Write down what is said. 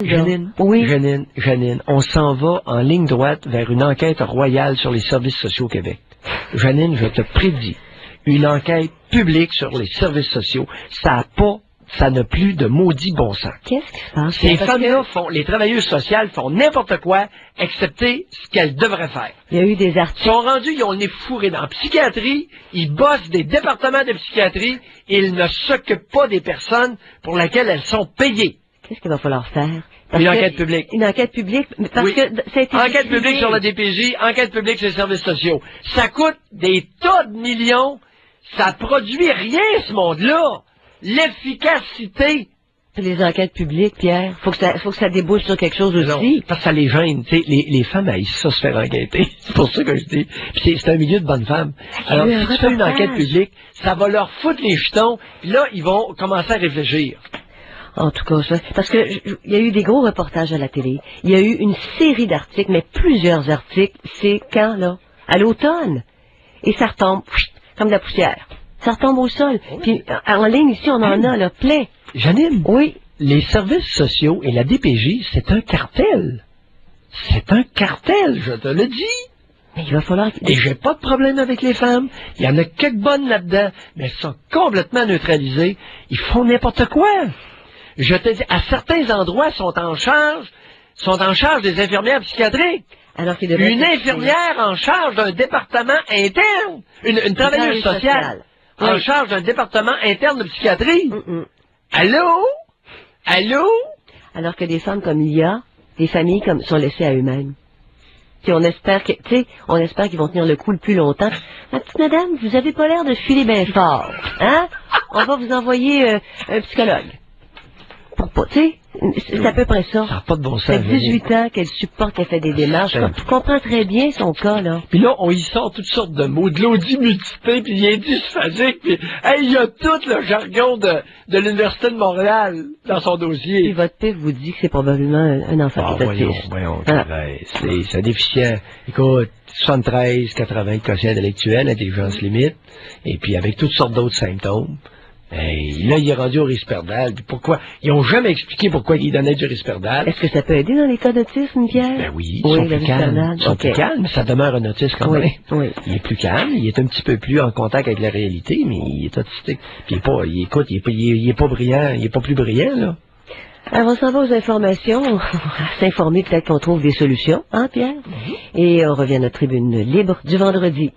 là. Oui. Janine, on s'en va en ligne droite vers une enquête royale sur les services sociaux au Québec. Janine, je te prédis, une enquête publique sur les services sociaux, ça n'a plus de maudit bon sens. Qu'est-ce qui se passe? Ces femmes-là les travailleuses sociales font n'importe quoi, excepté ce qu'elles devraient faire. Il y a eu des articles. Ils sont rendus, ils ont le nez fourré dans la psychiatrie, ils bossent des départements de psychiatrie, et ils ne s'occupent pas des personnes pour lesquelles elles sont payées. Qu'est-ce qu'il va falloir faire? Une enquête publique. Une enquête publique, parce que ça a été enquête publique sur la DPJ, enquête publique sur les services sociaux. Ça coûte des tas de millions, ça produit rien, ce monde-là. L'efficacité. Les enquêtes publiques, Pierre, faut que ça débouche sur quelque chose aussi. Non, parce que ça les gêne. Les femmes haïssent ça se faire enquêter. C'est pour ça que je dis. C'est un milieu de bonnes femmes. Alors, si tu fais une enquête publique, ça va leur foutre les jetons, puis là, ils vont commencer à réfléchir. En tout cas, parce que il y a eu des gros reportages à la télé. Il y a eu une série d'articles, mais plusieurs articles. C'est quand, là? À l'automne. Et ça retombe, comme de la poussière. Ça retombe au sol. Oui. Puis, en ligne, ici, on en a, là, plein. Janine. Oui. Les services sociaux et la DPJ, c'est un cartel. C'est un cartel, je te le dis. Mais il va falloir... Et j'ai pas de problème avec les femmes. Il y en a quelques bonnes là-dedans, mais elles sont complètement neutralisées. Ils font n'importe quoi. Je te dis, à certains endroits, sont en charge des infirmières psychiatriques. Alors une infirmière en charge d'un département interne. Une travailleuse sociale. En charge d'un département interne de psychiatrie. Allô? Allô? Alors que des femmes comme il y a, des familles comme sont laissées à eux-mêmes. Puis on espère qu'ils vont tenir le coup le plus longtemps. Ma petite madame, vous avez pas l'air de filer bien fort. Hein? On va vous envoyer un psychologue. Tu sais, c'est à peu près ça. Ça n'a pas de bon sens. Ça fait 18 ans qu'elle supporte, qu'elle fait des démarches. Je comprends très bien son cas, là. Puis là, on y sort toutes sortes de mots, de l'audimutité, puis il est dysphasique, puis il y a tout le jargon de l'Université de Montréal dans son dossier. Puis votre père vous dit que c'est probablement un enfant autiste. Voyons, c'est déficient. Écoute, 73, 80 quotient intellectuel, intelligence limite, et puis avec toutes sortes d'autres symptômes. Hey, là, il est rendu au Risperdal. Puis pourquoi? Ils n'ont jamais expliqué pourquoi il donnait du Risperdal. Est-ce que ça peut aider dans les cas d'autisme, Pierre? Ben oui, ils sont plus calmes. Ils sont plus calmes, mais ça demeure un autiste quand même. Oui. Il est plus calme, il est un petit peu plus en contact avec la réalité, mais il est autistique. Puis il est pas brillant, il est pas plus brillant, là. Alors, on s'en va aux informations. On va s'informer, peut-être qu'on trouve des solutions, hein, Pierre? Et on revient à notre tribune libre du vendredi.